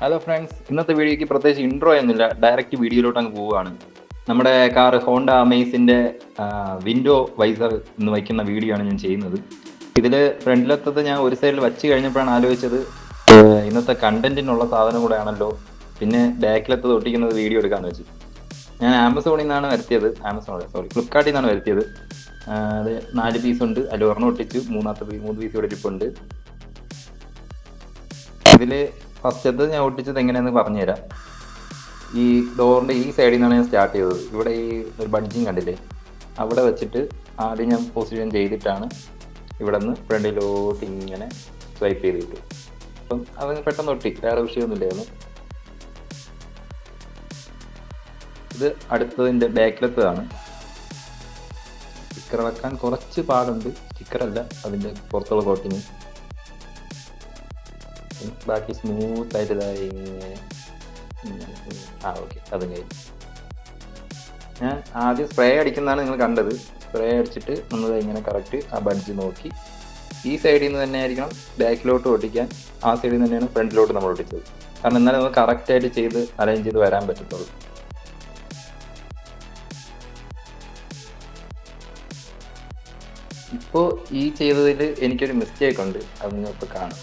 Hello friends, ഇന്നത്തെ വീഡിയോയ്ക്ക് പ്രത്യേകിച്ച് ഇൻട്രോ ഒന്നുമില്ല, ഡയറക്റ്റ് വീഡിയോയിലോട്ട് അങ്ങ് പോവുകയാണ്. നമ്മുടെ കാർ ഹോണ്ട അമേസിൻ്റെ വിൻഡോ വൈസർ എന്ന് വയ്ക്കുന്ന വീഡിയോ ആണ് ഞാൻ ചെയ്യുന്നത്. ഇതിൽ ഫ്രണ്ടിലെത്തത് ഞാൻ ഒരു സൈഡിൽ വച്ച് കഴിഞ്ഞപ്പോഴാണ് ആലോചിച്ചത്, ഇന്നത്തെ കണ്ടന്റിനുള്ള സാധനം കൂടെ ആണല്ലോ, പിന്നെ ബാക്കിലെത്തത് ഒട്ടിക്കുന്നത് വീഡിയോ എടുക്കാമെന്ന് വെച്ചു. ഞാൻ ആമസോണിൽ നിന്നാണ് വരുത്തിയത്, ഫ്ലിപ്കാർട്ടിൽ നിന്നാണ് വരുത്തിയത്. അത് 4 പീസുണ്ട്, അതിൽ ഒരെണ്ണം ഒട്ടിച്ചു, 3 പീസ് ഇവിടെ ഇരിപ്പുണ്ട്. ഇതിൽ ഫസ്റ്റത്തെ ഞാൻ ഒട്ടിച്ചത് എങ്ങനെയാണെന്ന് പറഞ്ഞുതരാം. ഈ ഡോറിൻ്റെ ഈ സൈഡിൽ നിന്നാണ് ഞാൻ സ്റ്റാർട്ട് ചെയ്തത്. ഇവിടെ ഈ ഒരു ബഡ്ജിങ് കണ്ടില്ലേ, അവിടെ വെച്ചിട്ട് ആദ്യം ഞാൻ പൊസിഷൻ ചെയ്തിട്ടാണ് ഇവിടെ നിന്ന് ഫ്രണ്ടിലോട്ട് ഇങ്ങനെ സ്വൈപ്പ് ചെയ്തിട്ടു. അപ്പം അത് പെട്ടെന്ന് ഒട്ടി, വേറെ വിഷയമൊന്നുമില്ലായിരുന്നു. ഇത് അടുത്തതിൻ്റെ ബാക്കിലത്തതാണ്. സ്റ്റിക്കർ വെക്കാൻ കുറച്ച് പാടുണ്ട്, സ്റ്റിക്കറല്ല അതിൻ്റെ പുറത്തുള്ള കോട്ടിങ്. ബാക്കി സ്മൂത്ത് ആയിട്ട് ഇതായി ഇങ്ങനെ. ഓക്കെ, അതും കഴിഞ്ഞു. ഞാൻ ആദ്യം സ്പ്രേ അടിക്കുന്നതാണ് നിങ്ങൾ കണ്ടത്. സ്പ്രേ അടിച്ചിട്ട് നമ്മൾ ഇങ്ങനെ കറക്റ്റ് ആ ബഡ്ജ് നോക്കി ഈ സൈഡിൽ നിന്ന് തന്നെ ആയിരിക്കണം ബാക്കിലോട്ട് ഒട്ടിക്കാൻ, ആ സൈഡിൽ നിന്ന് തന്നെയാണ് ഫ്രണ്ടിലോട്ട് നമ്മൾ ഒട്ടിച്ചത്. കാരണം എന്നാലും നമുക്ക് കറക്റ്റായിട്ട് ചെയ്ത് അലൈൻ ചെയ്ത് വരാൻ പറ്റത്തുള്ളൂ. ഇപ്പോൾ ഈ ചെയ്തതിൽ എനിക്കൊരു മിസ്റ്റേക്ക് ഉണ്ട്, അത് നിങ്ങളിപ്പോൾ കാണും.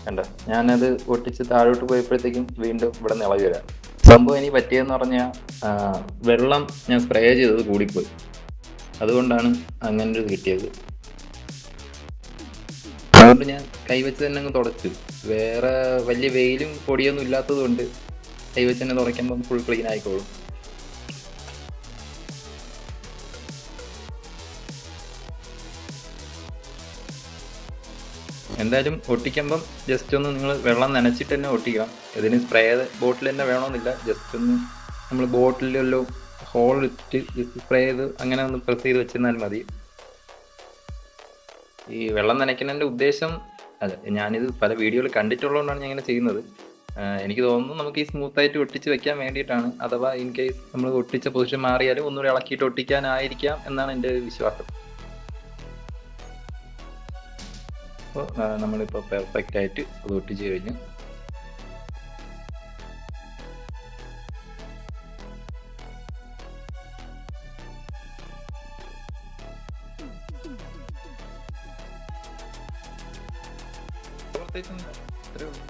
കണ്ടോ, ഞാനത് ഒട്ടിച്ച് താഴോട്ട് പോയപ്പോഴത്തേക്കും വീണ്ടും ഇവിടെ നിന്ന് ഇളകി വരാം. സംഭവം എനിക്ക് പറ്റിയതെന്ന് പറഞ്ഞാൽ വെള്ളം ഞാൻ സ്പ്രേ ചെയ്തത് കൂടിപ്പോയി, അതുകൊണ്ടാണ് അങ്ങനൊരു കിട്ടിയത്. അതുകൊണ്ട് ഞാൻ കൈവച്ച് തന്നെ അങ്ങ് തുടച്ചു. വേറെ വലിയ വെയിലും പൊടിയൊന്നും ഇല്ലാത്തത് കൊണ്ട് കൈവച്ച് തന്നെ തുടയ്ക്കുമ്പം ഫുൾ ക്ലീൻ ആയിക്കോളും. എന്തായാലും ഒട്ടിക്കുമ്പം ജസ്റ്റ് ഒന്ന് നിങ്ങൾ വെള്ളം നനച്ചിട്ട് തന്നെ ഒട്ടിക്കണം. ഇതിന് സ്പ്രേ ബോട്ടിൽ തന്നെ വേണമെന്നില്ല, ജസ്റ്റ് ഒന്ന് നമ്മൾ ബോട്ടിലെല്ലോ ഹോൾ ഇട്ട് ജസ്റ്റ് സ്പ്രേ ചെയ്ത് അങ്ങനെ ഒന്ന് പ്രസ് ചെയ്ത് വെച്ചിരുന്നാൽ മതി. ഈ വെള്ളം നനയ്ക്കുന്നതിൻ്റെ ഉദ്ദേശം അതെ, ഞാനിത് പല വീഡിയോയിൽ കണ്ടിട്ടുള്ളതുകൊണ്ടാണ് ഞാൻ ഇങ്ങനെ ചെയ്യുന്നത്. എനിക്ക് തോന്നുന്നു നമുക്ക് ഈ സ്മൂത്തായിട്ട് ഒട്ടിച്ച് വെക്കാൻ വേണ്ടിയിട്ടാണ്. അഥവാ ഇൻ കേസ് നമ്മൾ ഒട്ടിച്ച പൊസിഷൻ മാറിയാലും ഒന്നുകൂടി ഇളക്കിയിട്ട് ഒട്ടിക്കാനായിരിക്കാം എന്നാണ് എൻ്റെ വിശ്വാസം. അപ്പോൾ നമ്മളിപ്പോൾ പെർഫെക്റ്റ് ആയിട്ട് അത് ഒട്ടിച്ച് കഴിഞ്ഞു. ഇത്രയേ ഉള്ളൂ.